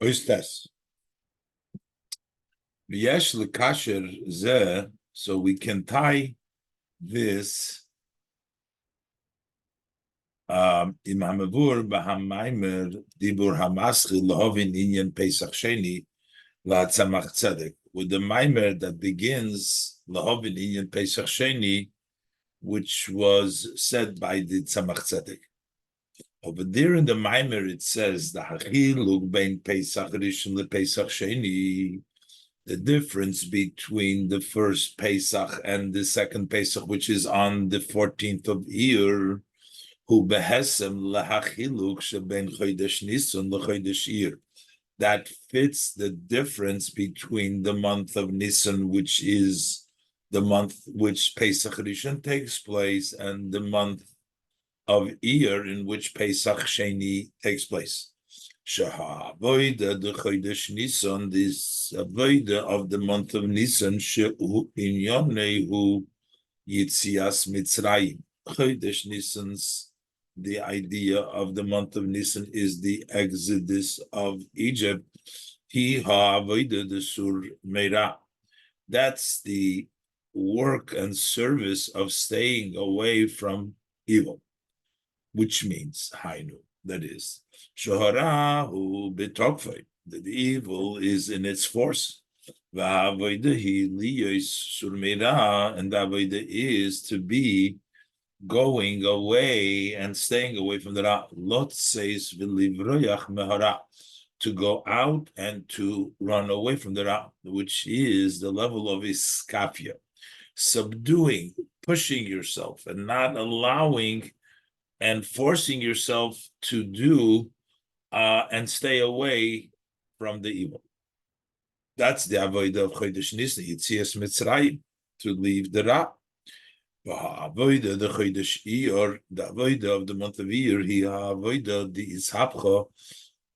Oistes. V'yesh lekasher zeh, so we can tie this im hamavur b'hamaimer dibur hamaschil lahovin inyan Pesach Sheni la'atzamach tzedek, with the maimer that begins lahovin inyan Pesach Sheni, which was said by the tzamach tzedek. Over there in the maimer it says the hachiluk bein Pesach Rishon lePesach Sheni, the difference between the first Pesach and the second Pesach, which is on the 14th of Eir, who behesem lahachiluk sheben chodesh Nisan lechodesh Eir. That fits the difference between the month of Nisan, which is the month which Pesach Rishon takes place, and the month of Eir in which Pesach Sheni takes place. Avoida the chodesh Nisan, this avoida of the month of Nisan, shehu inyanehu yitzias Mitzrayim. Chodesh Nisan's, the idea of the month of Nisan is the exodus of Egypt. Hi ha'avoida the sur meira. That's the work and service of staying away from evil, which means hainu, that is shoharahu betokfei, that the evil is in its force. V'avoida hi liyos sur meira, and the avoida is to be going away and staying away from the ra. Lot says v'livroyach mehara, to go out and to run away from the ra, which is the level of iskafia, subduing, pushing yourself, and not allowing and forcing yourself to do and stay away from the evil. That's the avodah of chodesh Nisan, Yitzias Mitzrayim, to leave the ra. Avodah the chodesh Eir, the avodah of the month of Eir, he avodah the ishapcha.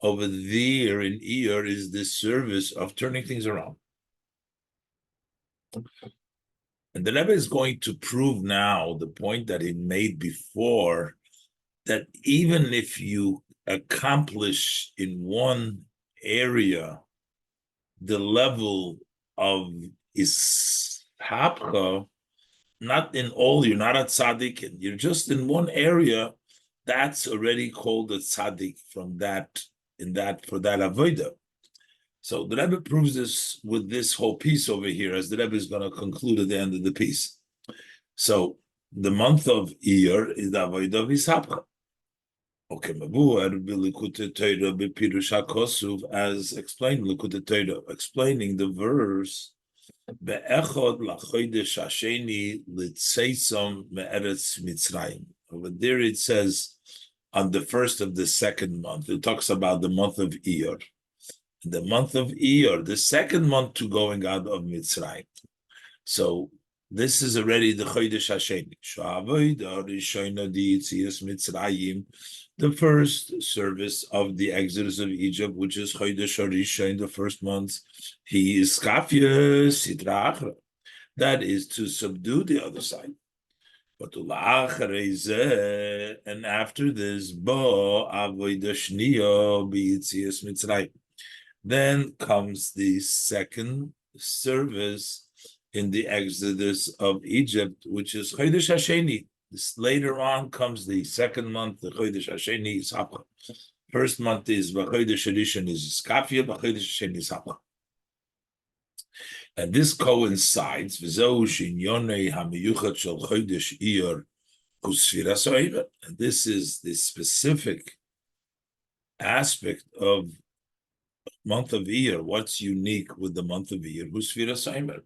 Over there in Eir is the service of turning things around. And the Rebbe is going to prove now the point that he made before, that even if you accomplish in one area the level of ishapcha, not in all, you're not a tzaddik, and you're just in one area, that's already called a tzaddik from that, for that avodah. So the Rebbe proves this with this whole piece over here, as the Rebbe is going to conclude at the end of the piece. So the month of Eir is the avodah of ishapcha. Okay, as explained, Likutei Torah, explaining the verse, over there it says, on the first of the second month, it talks about the month of Eir. The month of Eir, the second month to going out of Mitzrayim. So this is already the Chodesh Hasheni. The first service of the exodus of Egypt, which is Chodesh Harishon, the first month, he is Kafya Sidra Achra. That is to subdue the other side. But and after this, then comes the second service in the exodus of Egypt, which is Chodesh Hasheni. This later on comes the second month, the Chodesh Hasheni is Hapcha. First month is Chodesh Harishon is Kafya, Chodesh Hasheni is Hapcha. And this coincides with and this is the specific aspect of month of Eir. What's unique with the month of Eir?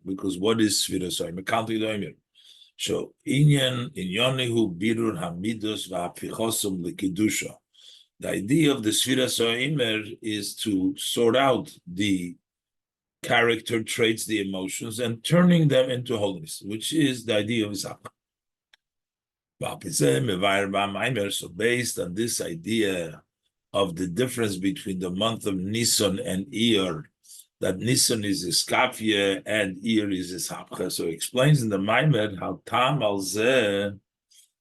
Because what is Sfiras Omer? Counting the Omer. So inyanehu birur hamidus v'hapichosum lekidusha. The idea of the Sfiras Omer is to sort out the character traits, the emotions, and turning them into holiness, which is the idea of Isaac. So based on this idea of the difference between the month of Nisan and Eir, that Nisan is Iskafia and Eir is Ishapcha, so it explains in the Maimed how Tam al Zeh,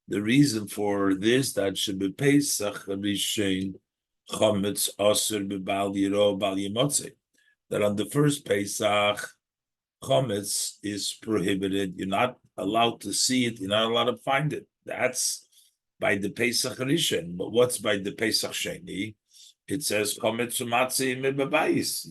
the reason for this, that should be Pesach Rishon chometz osur b'bal yiro bal yimotze, that on the first Pesach, chometz is prohibited. You're not allowed to see it. You're not allowed to find it. That's by the Pesach Rishon. But what's by the Pesach Sheni? It says chometz u'matzeh mibabayis.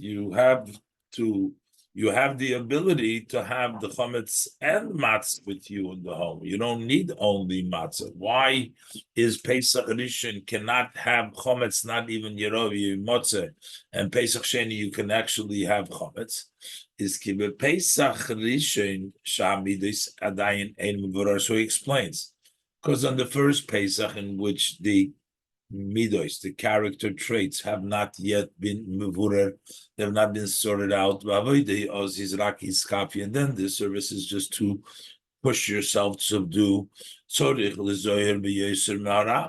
You have the ability to have the chometz and matzah with you in the home. You don't need only matzah. Why is Pesach Rishon cannot have chometz, not even yerovi motzeh, and Pesach Sheni you can actually have chometz? Is kibe Pesach Rishon shamidis adayin ein mevorah. So he explains, because on the first Pesach in which the midos, the character traits, have not yet been mevurer, they have not been sorted out. And then the service is just to push yourself to subdue.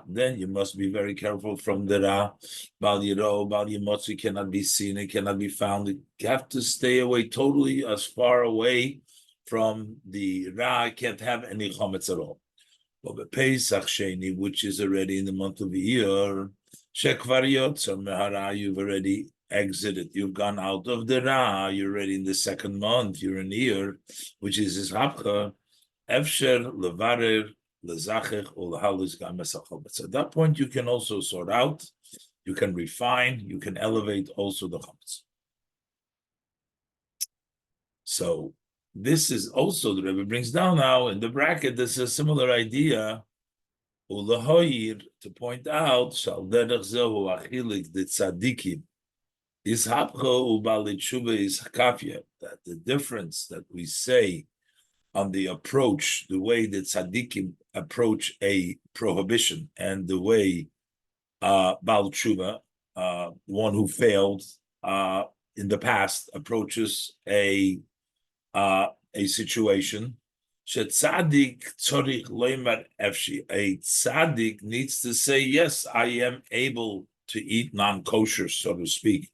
Then you must be very careful from the ra. Bal yiro, bal yimotzi cannot be seen, it cannot be found. You have to stay away totally as far away from the ra. Can't have any chometz at all. But the Pesach Sheni, which is already in the month of Eir, Shekvar Yotzer Mehara, you've already exited, you've gone out of the Ra, you're already in the second month, you're in Eir, which is his Hapcha, Efsher, Levarer, Lezachech, Ulahalus Gamesachobet. So at that point, you can also sort out, you can refine, you can elevate also the Chametz. So, this is also, the Rebbe brings down now in the bracket, this is a similar idea, Ulahoyir, to point out, Shal derech zehu achilik de tzadikim, is hapcha ubalit tshuva is hakafya, that the difference that we say on the approach, the way that tzadikim approach a prohibition, and the way Bal tshuva, one who failed in the past, approaches a situation. A tzaddik needs to say, yes, I am able to eat non-kosher, so to speak.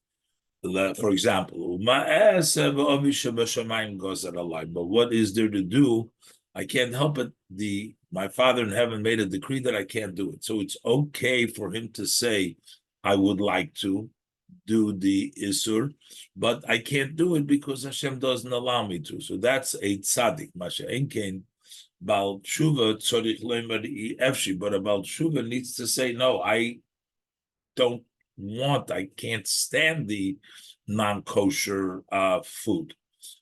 For example, but what is there to do? I can't help it. My Father in heaven made a decree that I can't do it. So it's okay for him to say, I would like to do the Isur, but I can't do it because Hashem doesn't allow me to. So that's a tzaddik. Masha enkein Bal Tshuva tzorich leimer efshi, but a Bal Tshuva needs to say, no, I don't want, I can't stand the non-kosher food.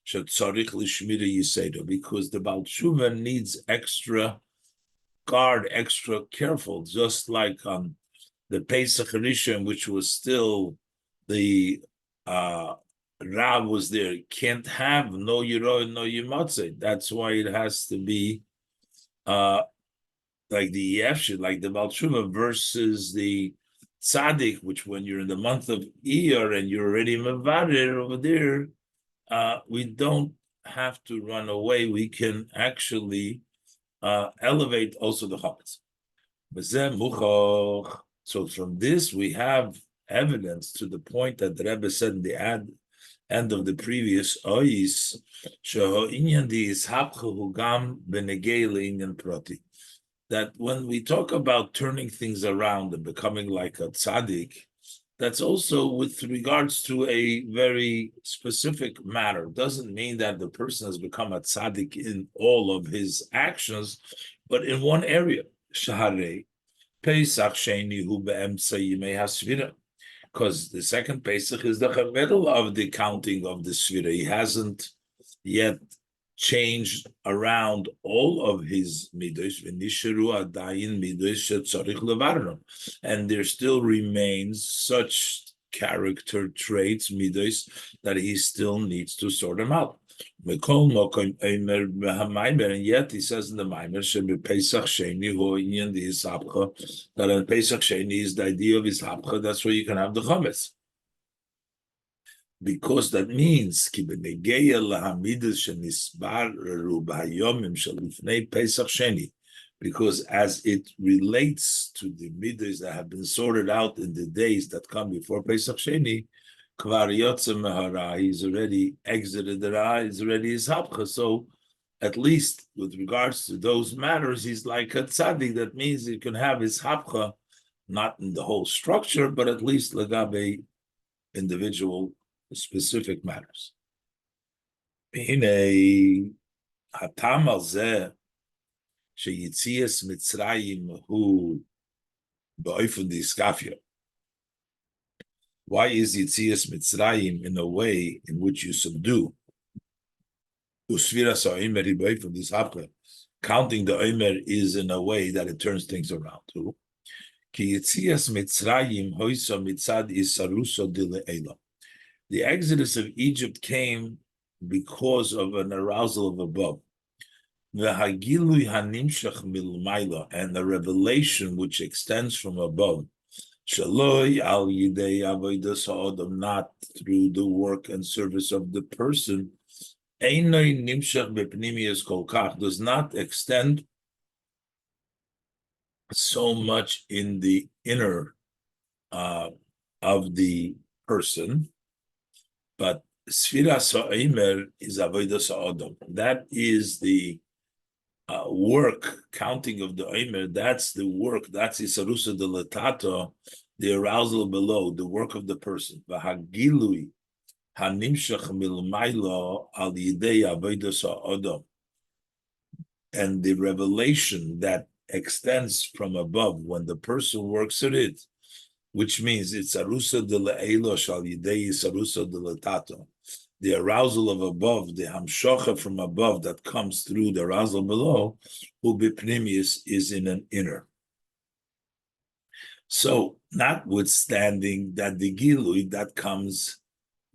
Shetzorich lishmira yisedo, because the Bal Tshuva needs extra guard, extra careful, just like the Pesach Rishon, which was still the Rav was there, can't have no Yiro and no Yimatze. That's why it has to be like the Yefshit, like the Bal Tshuva versus the Tzaddik, which when you're in the month of Eir and you're already Mevarer over there, we don't have to run away. We can actually elevate also the Chametz. So from this, we have evidence to the point that the Rebbe said in the end of the previous Ois, that when we talk about turning things around and becoming like a tzaddik, that's also with regards to a very specific matter. It doesn't mean that the person has become a tzaddik in all of his actions, but in one area. Shaharei Pesach Sheni Hu Be'emtza Yimei HaSvira, because the second Pesach is the middle of the counting of the Svira. He hasn't yet changed around all of his midos, and there still remains such character traits, midos, that he still needs to sort them out. And yet he says in the Maimer, that in Pesach Sheni is the idea of his hapcha, that's where you can have the chametz. Because that means because as it relates to the midas that have been sorted out in the days that come before Pesach Sheni, he's already exited the ra, he's already his hapcha. So at least with regards to those matters, he's like a tzaddik. That means he can have his hapcha not in the whole structure, but at least legabe individual specific matters. הנה, הטעם על זה שיציאת מצרים הוא באופן דיסקפיה. Why is Yitzias Mitzrayim in a way in which you subdue? Counting the Omer is in a way that it turns things around too. The exodus of Egypt came because of an arousal of above. And the revelation which extends from above. Not through the work and service of the person, does not extend so much in the inner of the person, but Sfira Sa'omer is Avodas Ha'odom. That is the work, counting of the Omer, that's the work, that's Isarusa de Latato, the arousal below, the work of the person. V'hagilui hanimshach milmaylo al yidei avodas ha'odom. And the revelation that extends from above when the person works at it, which means it's arusa de le'elo shal yidei isarusa de latato. The arousal of above, the hamshocha from above that comes through the arousal below, ubipnimius is in an inner. So, notwithstanding that the gilui that comes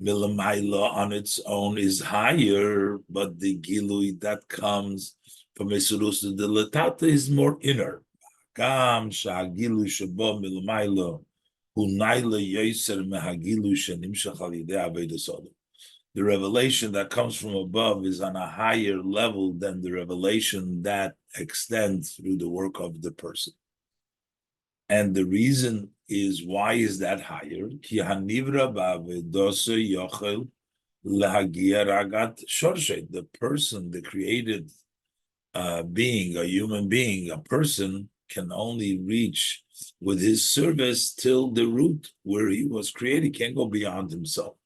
milamaila on its own is higher, but the gilui that comes from Esurusa de Latata is more inner. Gam sha'gilui shabo milamaila hunaila yoser mehagilu shenimshach al yidei avodas ha'odom. The revelation that comes from above is on a higher level than the revelation that extends through the work of the person. And the reason is, why is that higher? The person, the created being, a human being, a person, can only reach with his service till the root where he was created. He can't go beyond himself.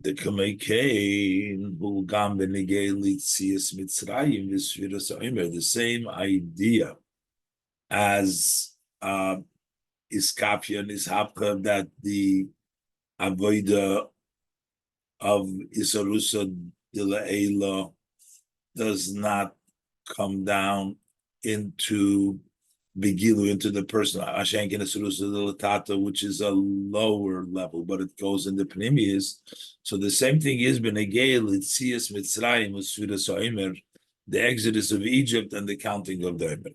The same idea as Iskapia and Ishapka, that the avoida of Isarusa de La'ela does not come down into Begilu, into the person, Ashenkin Isarusa de Latata, which is a lower level, but it goes in the Pnimius. So the same thing is Benegeil, Itzias Mitzrayim, Usfira Soimer, the exodus of Egypt and the counting of the Omer.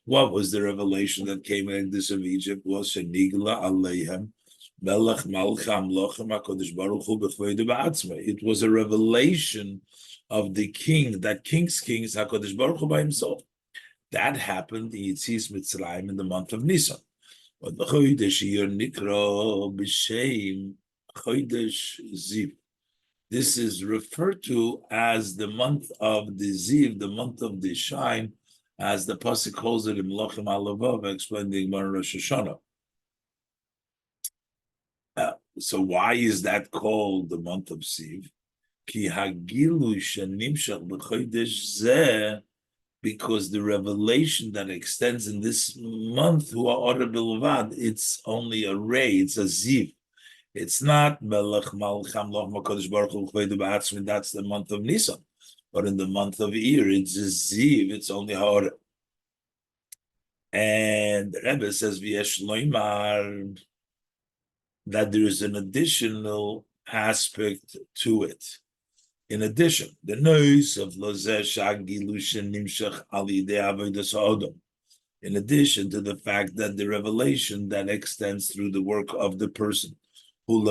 What was the revelation that came in the exodus of Egypt? Was Shenigla Aleihem Melech Malcham Lochem HaKadosh Baruch Hu B'chvoide Ba'atzmei. It was a revelation of the king, that king's king is HaKadosh Baruch Hu by himself. That happened in Yitzias Mitzrayim in the month of Nisan. But the Chodesh Iyar Nikra B'Shem Chodesh Ziv. This is referred to as the month of the Ziv, the month of the shine, as the pasuk calls it in Melachim Alavav, explained the Gemara Rosh Hashanah. So why is that called the month of Ziv? Ki hagilu shenimshach b'chodesh zeh, because the revelation that extends in this month, hu ha'orah bilvad, it's only a ray, it's a Ziv. It's not Melech Malcham Loch HaKadosh Baruch Hu Chveidu Ba'atzmi, that's the month of Nisan. But in the month of Eir, it's a Ziv, it's only Ha'orah. And the Rebbe says, V'yesh loimar, that there is an additional aspect to it. In addition, the noise of Lozeh Shagilu Shenimshach Al Yidei Avodas Ha'odom. In addition to the fact that the revelation that extends through the work of the person, which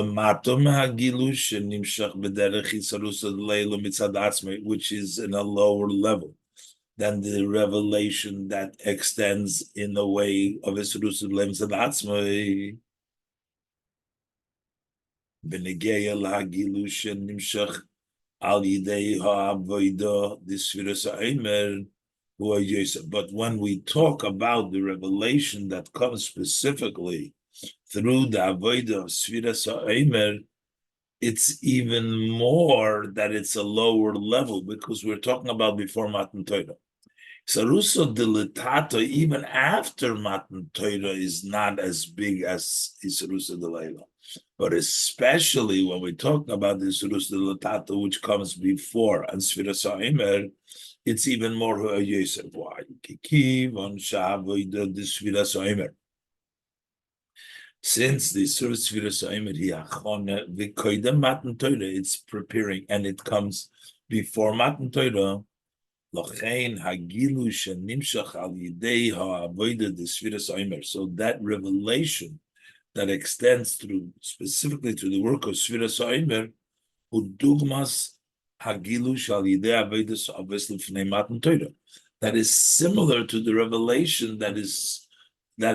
is in a lower level than the revelation that extends in the way of Isrusul Mitzad Atzmai. Al Yidei Ha'avodah D'Sfiras Ha'omer, But when we talk about the revelation that comes specifically through the avodah of Sfiras HaOmer, it's even more that it's a lower level because we're talking about before Matan Torah. Saruso Dilitato, even after Matan Torah, is not as big as Isaruso Dilayla. But especially when we're talking about the Isaruso Dilitato, which comes before and Sfiras HaOmer, it's even more Yosef. Why? Since the service Sfiras HaOmer Hiachone V'Koidem Matan Torah, it's preparing and it comes before Matan Torah. Lochein Hagilu Shenimshach Al Yidei HaAvodah de Sfiras HaOmer. So that revelation that extends through specifically to the work of Sfiras HaOmer, Udugmas Hagilu Shal Yidei Avodas Aves Lifnei Matan Torah. That is similar to the revelation that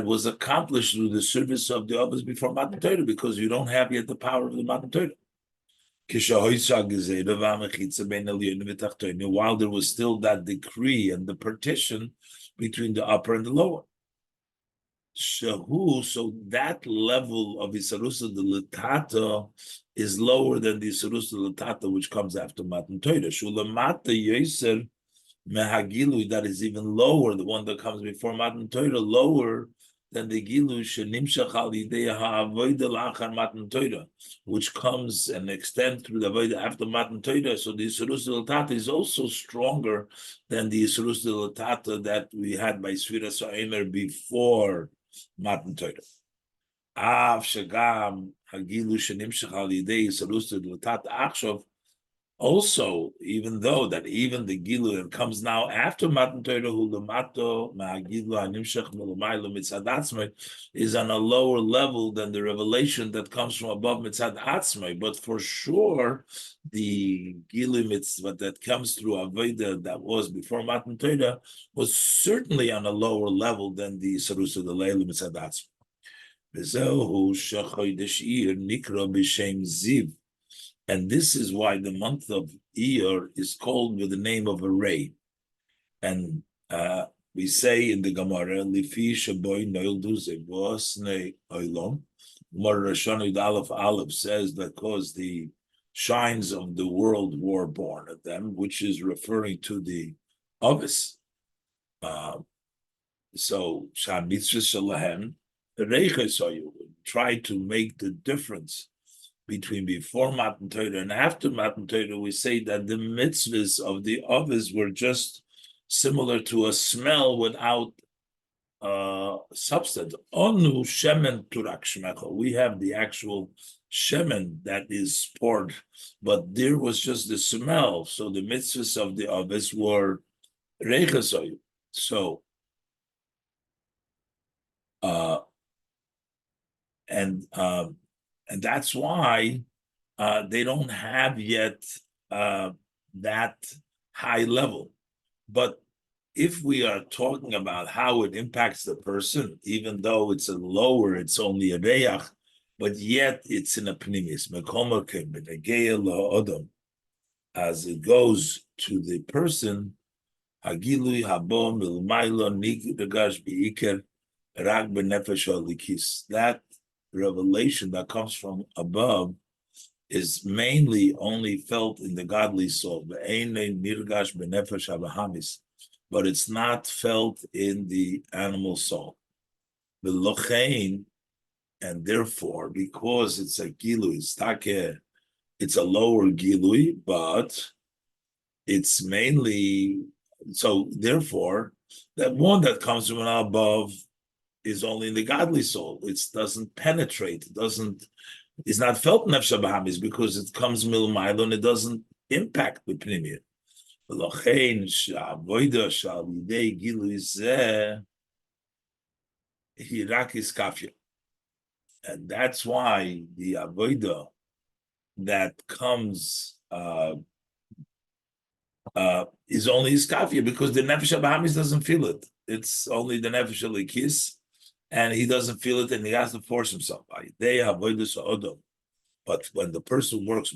was accomplished through the service of the others before Matan Torah, because you don't have yet the power of the Matan Torah. While there was still that decree and the partition between the upper and the lower. So that level of Isarusa de Latata is lower than the Isarusa de Latata, which comes after Matan Torah. Shulamata Yoser Mehagilu, that is even lower, the one that comes before Matan Torah, lower than the Gilu Shenimshach Al Yidei HaAvodah Lachar Matan Torah, which comes and extends through the Avodah after Matan Torah. So the Yisrus L'Tata is also stronger than the Yisrus L'Tata that we had by Sfiras HaOmer before Matan Torah. Av Shagam Hagilu Shenimshach Al Yidei Yisrus L'Tata Achshav. Also, even though that even the Gilu that comes now after Matan Torah, Hulamato Ma'agilu Hanimshach Mulumaylo Mitzad Atzmai, is on a lower level than the revelation that comes from above Mitzad Atzmai. But for sure, the Gilu Mitzvah that comes through Avodah that was before Matan Torah was certainly on a lower level than the Sarusa the Leilu Mitzad Atzmai. Bezehu Shachodesh Eir Nikra B'Shem Ziv. And this is why the month of Eir is called with the name of Array. And we say in the Gemara, Lifi Shaboy Noildu Zevosne Oilom. Gemara Rashon Yud Aleph Aleph says that because the shines of the world were born at them, which is referring to the Ovis. So Sham Mitzvah Shalahem, Reichesoyu, try to make the difference between before Matan Torah and after Matan Torah. We say that the mitzvahs of the others were just similar to a smell without substance. Onu shemen turak shmecha. We have the actual shemen that is poured, but there was just the smell. So the mitzvahs of the others were reichasoyu. So, and that's why they don't have yet that high level. But if we are talking about how it impacts the person, even though it's a lower, it's only a reach, but yet it's in a pnimis, as it goes to the person, hagilui habo milmailo nigdash biiker rag benefesh alikis. That revelation that comes from above is mainly only felt in the godly soul, but it's not felt in the animal soul. The lochein, and therefore, because it's a gilui, it's a lower gilui, but it's mainly, so therefore, that one that comes from above is only in the godly soul. It doesn't penetrate. It's not felt nefesh habahamis because it comes milmailo and it doesn't impact the pnimiyah. Lochein sha'avodah shal yidei gilui zeh hirak is kafya, and that's why the avodah that comes is only iskafia, because the nefesh habahamis doesn't feel it. It's only the nefesh halikis, and he doesn't feel it, and he has to force himself. But when the person works,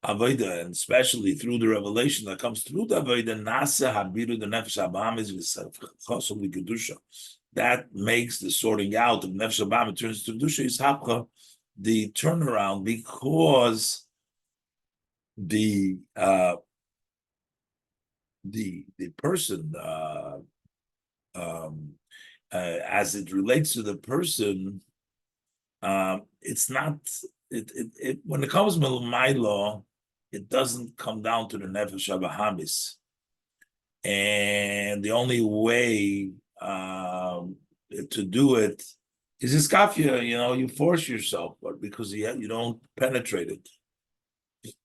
avoda, and especially through the revelation that comes through the avoda, nasa habiru the nefesh habamis v'chosel kedusha. That makes the sorting out of nefesh habam turns to kedusha is hapcha, the turnaround, because the person as it relates to the person, it's not it when it comes to Milo, it doesn't come down to the nefesh habahamis, and the only way to do it is iskafia. You force yourself, but because you don't penetrate it.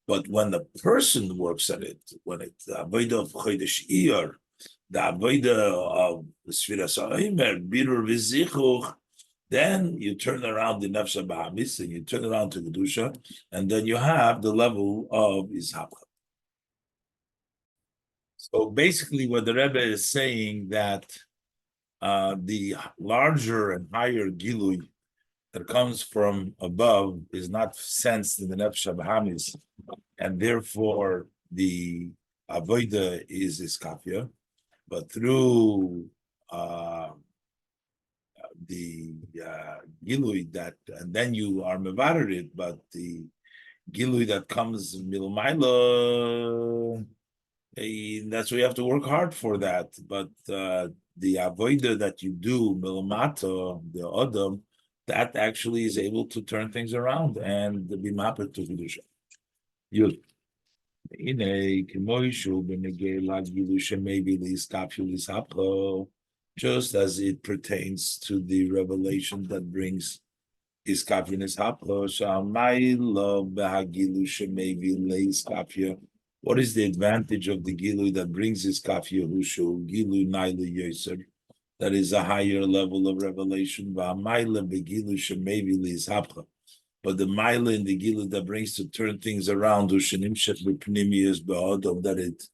But when the person works at it, when it's the avodah of chodesh Iyar, the avodah of Sfiras HaOmer, Birur V'Zichuch, then you turn around the Nefesh HaBahamis, and you turn around to Kedusha, and then you have the level of Izhaka. So basically what the Rebbe is saying that the larger and higher Gilui that comes from above is not sensed in the Nefesh HaBahamis, and therefore the avoda is iskafia, but through the gilui that, and then you are mevarer it, but the gilui that comes milmaila, that's why you have to work hard for that. But the avoda that you do milmata, the adam, that actually is able to turn things around and be mapped to kedusha. Yud. Just as it pertains to the revelation that brings iskafia ishaplo, what is the advantage of the gilu that brings iskafia hushu gilu naila yoser? That is a higher level of revelation. But the mila in the gila that brings to turn things around, that it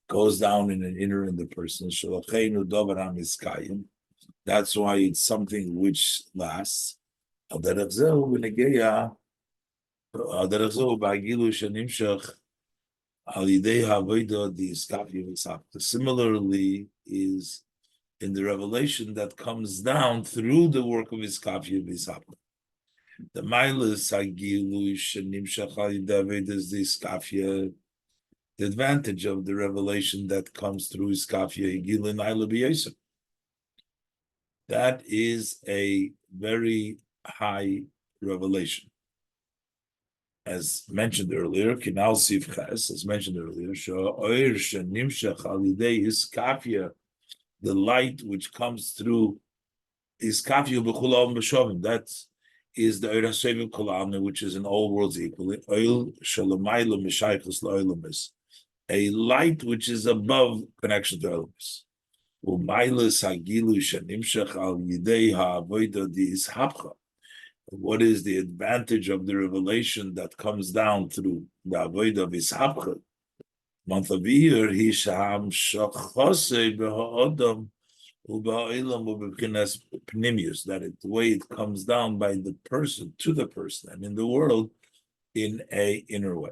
goes down in an inner in the person. That's why it's something which lasts. Similarly, is in the revelation that comes down through the work of iskafia v'isapka. The milas hagilu shenimshach al David is the iskafia. The advantage of the revelation that comes through iskafia higilin ayla b'yosef. That is a very high revelation. As mentioned earlier, Kinal Sif Ches, as mentioned earlier, Oir Shenimshach al iskafia, the light which comes through iskafia b'chulam b'shovim. That is the Oir HaSevim Kolam, which is in all worlds equally. Oil Shalomayla Mishaychus Lo'olamis, a light which is above connection to elements. Umaylas Hagilu Shenimshach al Yidei HaAvoida di Ishapcha. What is the advantage of the revelation that comes down through the Avoida of Ishapcha? Month of Eir, Hisham Shachose B'Ha'odam U'Ba'olam U'B'Pchinas Pnimius, that the way it comes down by the person to the person and in the world in a inner way.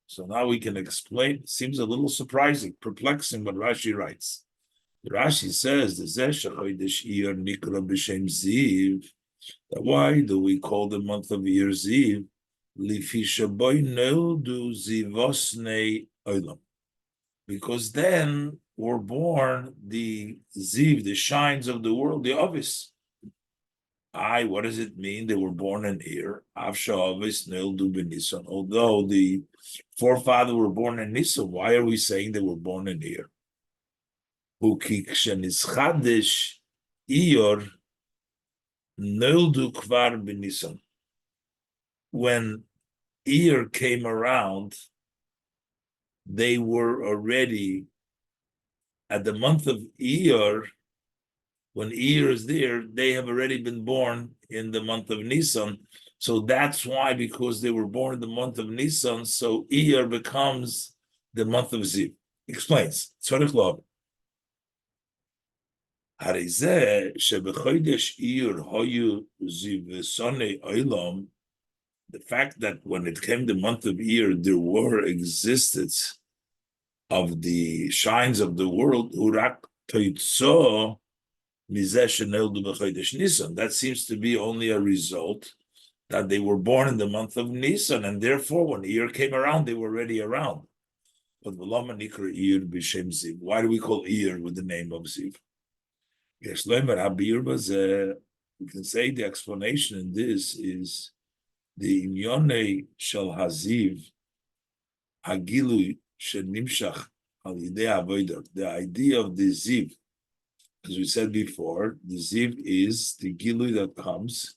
So now we can explain. It seems a little surprising, perplexing what Rashi writes. Rashi says, that why do we call the month of Eir Ziv? Because then were born the Ziv, the shines of the world, the Ovis. What does it mean? They were born in Eir. Although the forefathers were born in Nisan, why are we saying they were born in Eir? When Eir came around, they were already at the month of Eir. When Eir is there, they have already been born in the month of Nisan. So that's why, because they were born in the month of Nisan, so Eir becomes the month of Ziv. Explains. Tzarich Lov. הרי זה שבחודש אייר היו זיווסוני עולם, the fact that when it came the month of Eir, there were existence of the shines of the world, that seems to be only a result that they were born in the month of Nisan, and therefore when Eir came around, they were already around. But why do we call Eir with the name of Ziv? We can say the explanation in this is the Inyone Shel Haziv Hagilui Shenimshach Al Yidei Avodah. The idea of the Ziv, as we said before, the Ziv is the Gilui that comes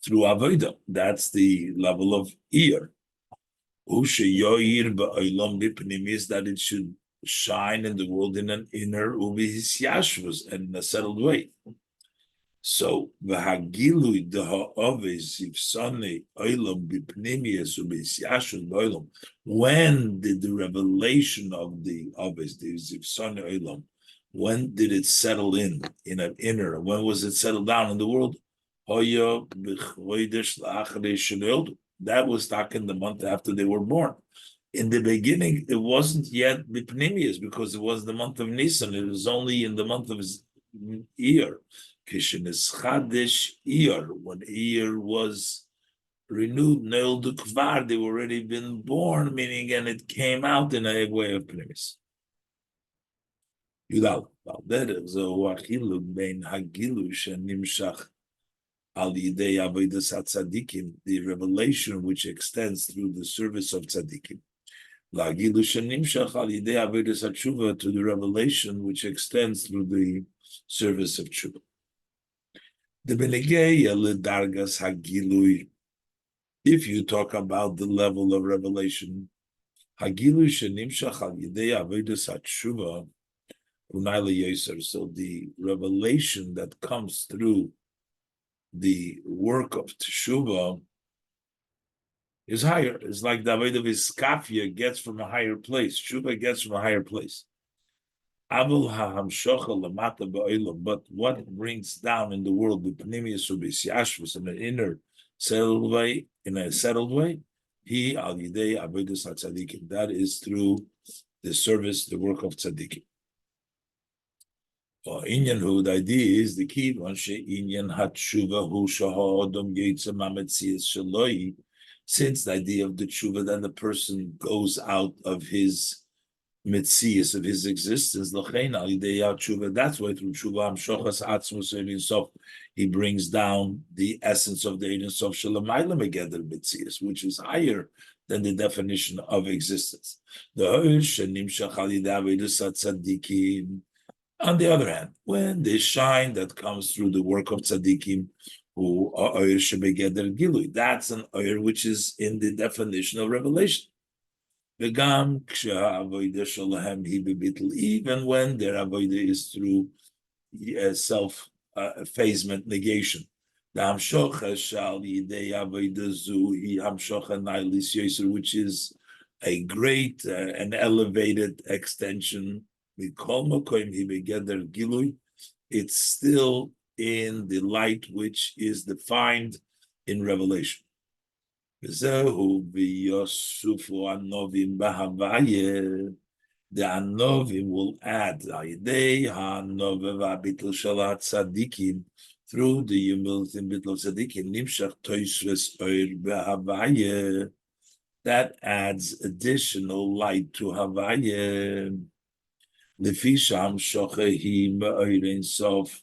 through Avodah. That's the level of Eir. Is that it should shine in the world in an inner ubihisyashvus and in a settled way. So v'hagilui deha'oves ifsane olam bipnimius ubihisyashvus b'olam. When did the revelation of the oves, the ifsane olam, when did it settle in an inner? When was it settled down in the world? That was stuck in the month after they were born. In the beginning, it wasn't yet Bipnimius because it was the month of Nisan. It was only in the month of Eir. When Eir was renewed, Neil Dukvar, they were already been born, meaning, and it came out in a way of Pnimis. Yudal, the revelation which extends through the service of tzaddikim. To the revelation which extends through the service of tshuva. If you talk about the level of revelation, so the revelation that comes through the work of teshuva is higher. It's like the avodah of iskafia gets from a higher place. Teshuva gets from a higher place. But what brings down in the world the pnimius ubisyashvus in an inner settled way, he al yidei avodas hatzadikim. That is through the service, the work of tzaddikim. Inyan hu, the idea is the key one. Inyan hatshuva hu shahadam yitzam ametzias shaloi. Since the idea of the tshuva that the person goes out of his mitzias, of his existence, l'chein al yidei tshuva. That's why through tshuva hamshochas atzmus ein sof, he brings down the essence of the ein sof shalamayla megeder mitzias, which is higher than the definition of existence. The ha'ir shenimshach al yidei avedus hatzadikim. On the other hand, when the shine that comes through the work of tzaddikim, who are oyer shebegeder gilui, that's an oyer which is in the definition of revelation. Even when their avodah is through self-effacement, negation. The hamshocha shal yidei avodah zu hi hamshocha nailis yoser, which is a great and elevated extension. It's still in the light which is defined in Revelation. The Anovim will add through the humility and bittul tzadikim, nimshach toisves oir behavaye, that adds additional light to Havaya. Lefisham shochehi me'oirin sof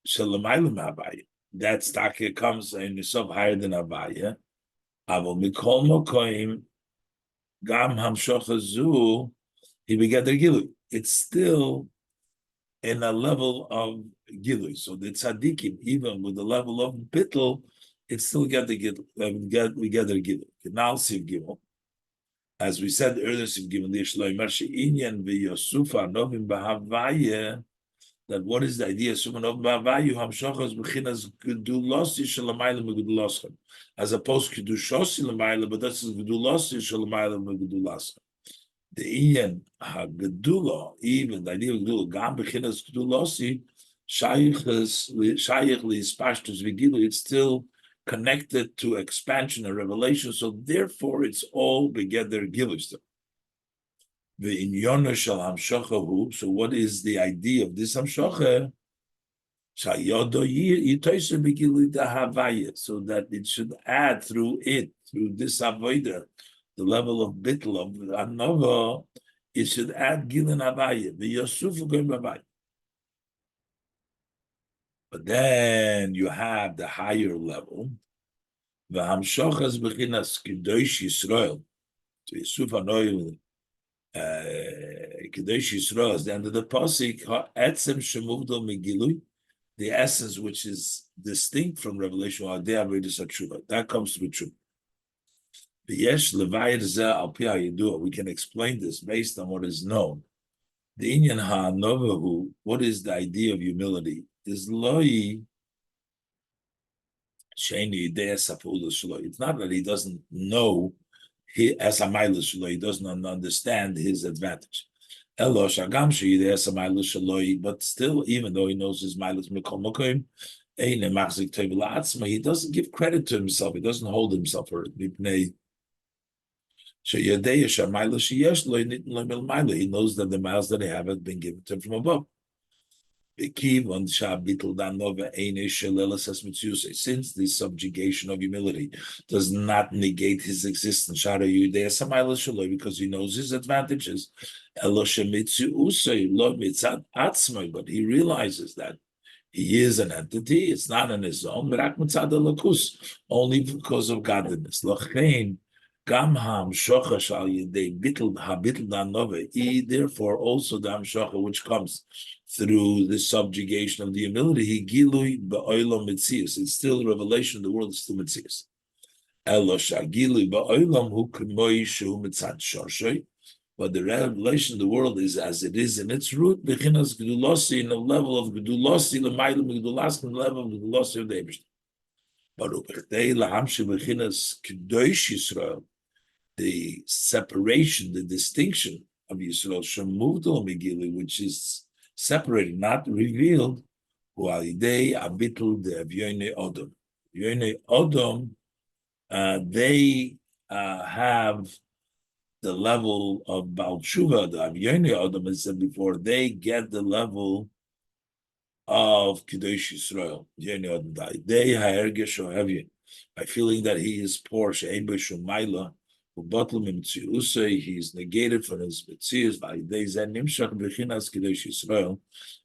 shalamaylam Havaya. That staka comes in sof higher than Havaya. Avol mikol mokoim gam hamshocha zu he begat the gilui. It's still in a level of gilui. So the tzaddikim, even with the level of bittul, it's still get the gilui. We get the gilui. Now siv gilui. As we said earlier, siv gilui the shloimer she'inyan v'yosufa novim b'havaya. That what is the idea? As opposed to kedushasi l'mayla, but that's gedulosi shalamayla megedulascha. the Inyan HaGedula, even the idea of Gedula, Gam Bechinas Gedulosi, Shaykh Lispashtus Vigilu, it's still connected to expansion and revelation, so therefore it's all together Gilus. The Inyona Shal Hamshacha, so what is the idea of this Hamshacha? So that it should add through this avodah, the level of bitl of anova, it should add gilin havaya, the yosufu goyim havaya. But then you have the higher level, the hamshochas bechinas kedosh Yisrael, so Yisuf anoy kedosh Yisrael is the end of the pasuk, etzem shemuvdo megilui, the essence which is distinct from revelation, that comes through truth. We can explain this based on what is known. The Inyan ha'anovahu, what is the idea of humility? Is loi sheni shelo. It's not that he doesn't know he doesn't understand his advantage. But still, even though he knows his milas mikol mokim, he doesn't give credit to himself. He doesn't hold himself for it. He knows that the miles that he have have been given to him from above. Since the subjugation of humility does not negate his existence, because he knows his advantages, but he realizes that he is an entity, it's not on his own, but only because of godliness. Therefore, also the hamshacha which comes through the subjugation of the humility, he gilui ba'olam mitzias. It's still revelation. The world is still mitzias. But the revelation of the world is as it is in its root, bechinas gedulosi, in the level of gedulosi, l'maylam gedulas, in the level of gedulosi of the Eibishter. But the separation, the distinction of Yisrael, Shemuvdol Megillah, which is separated, not revealed, they have the level of Baal Tshuva. The Avyoni Odom, as said before, they get the level of Kiddush Yisrael. They by feeling that he is poor, he's negated for his mitzias,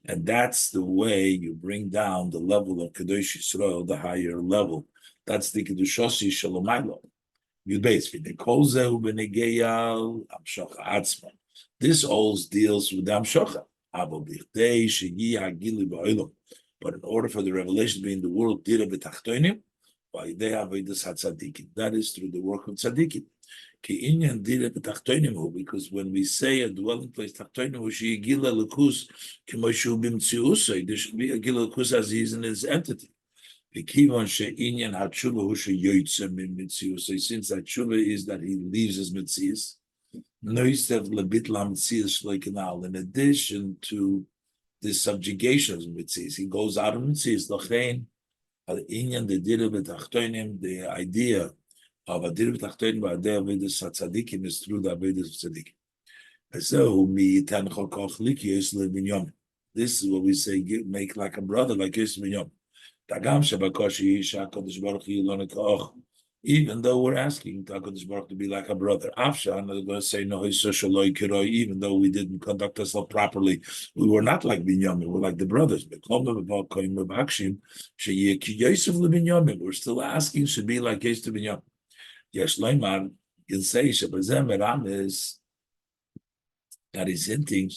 and that's the way you bring down the level of Kiddush Yisrael, the higher level. That's the Kiddushasi Shalomaylo. You basically this all deals with the Amshocha. But in order for the revelation to be in the world, that is through the work of tzaddikim. Because when we say a dwelling place, there should be a gila lukus as he is in his entity. Since that tshuva is that he leaves his mitzias, in addition to this subjugation of mitzias, he goes out of mitzias. The idea of a dir b'tachtonim ba'adei avedus hatzadikim is through the avedus tzadikim. This is what we say: make like a brother, like Yosef Minyom. Even though we're asking HaKadosh Baruch to be like a brother, I'm not going to say no, even though we didn't conduct ourselves properly, we were not like Binyamin, we're like the brothers. We're still asking, should be like Yosef Binyamin. Yes, Leimar can say is that is hinting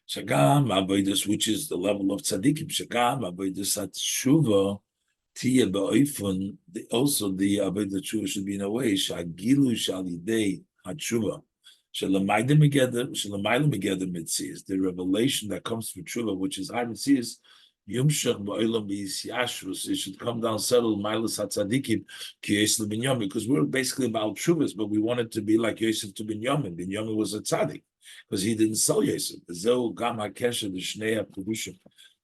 Shagam Avodas, which is the level of tzaddikim. Shagam Avodas Hatshuva Tia Ba'oifun. Also, the Avodas Tshuva should be in a way Shagilu Shalidei Hatshuva. Shalamaydim together mitzias. The revelation that comes from Tshuva, which is high mitzias. Yumshach ba'olam b'yisyashrus. It should come down settle milas hatzadikim ki Yosef Binyamin, because we're basically about Tshuvas, but we wanted to be like Yosef to Binyamin. Binyamin was a tzaddik. because he didn't sell Yosef. Zeu gam hakesher l'shnei ha'kedushim.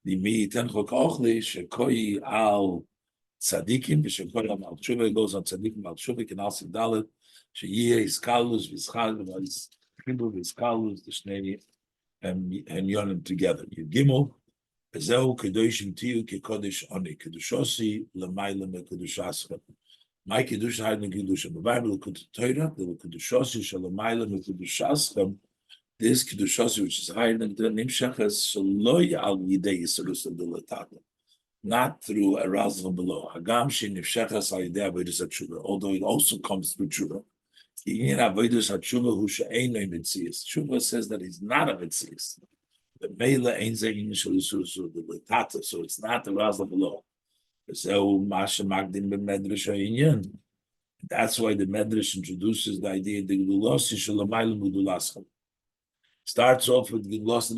Limi yitencho k'ochli shekoi al tzadikim v'shekoi al maltshuva. It goes on tzadikim maltshuva and al sidalet sheyeh iskalus v'schal v'iskalus l'shnei and yonim together. Yigimel zeu kedoshim tiyu kekodesh oni kedushosi l'mayla mekedushascha. My kedusha had in kedusha. The Bible could Torah, the kedushosi shalamayla mekedushascha. This kedushosi, which is higher than the nimshachas shaloi al yidei yisrus adulatata, not through arousal below. Hagam she nimshachas al yidei avodas hatshuva, although it also comes through tshuva. In avodas hatshuva hu she'eino mitzias. Tshuva says that he's not a mitzias. The meila ein zein shalusrus adulatata, so it's not arousal below. That's why the Medrash introduces the idea that starts off with Gilos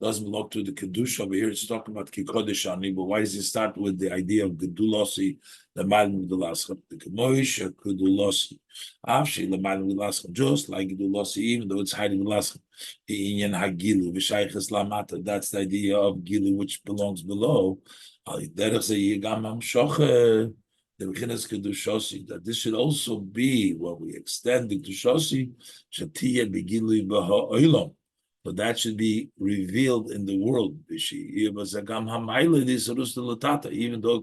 doesn't belong to the Kedusha. Over here it's talking about Kikodeshani, but why does he start with the idea of Gedulosi, the Malim Gudulaschem? The Kemoish Gedulosi. Afshi the Malim Gudulaschem, just like Gedulosi, even though it's hiding Gudulaschem. The Inyan Hagilu, Vishayches Lamata, that's the idea of Gilu which belongs below. Derech Ze Yigamam Shoche, the Beginner's Kedushosi, that this should also be what we extend the Kedushosi, Shatiya Begilu Baha Oilom. So that should be revealed in the world. Even though it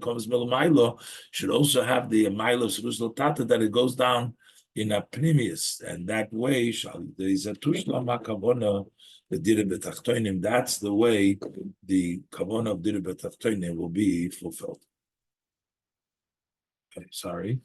comes Melamailo, should also have the Mailo Surus Latata that it goes down in a Pnimius. And that way, there is a Tushla Makavona, the Diribet Achtoinim. That's the way the Kavona of Diribet Achtoinim will be fulfilled. Okay, sorry.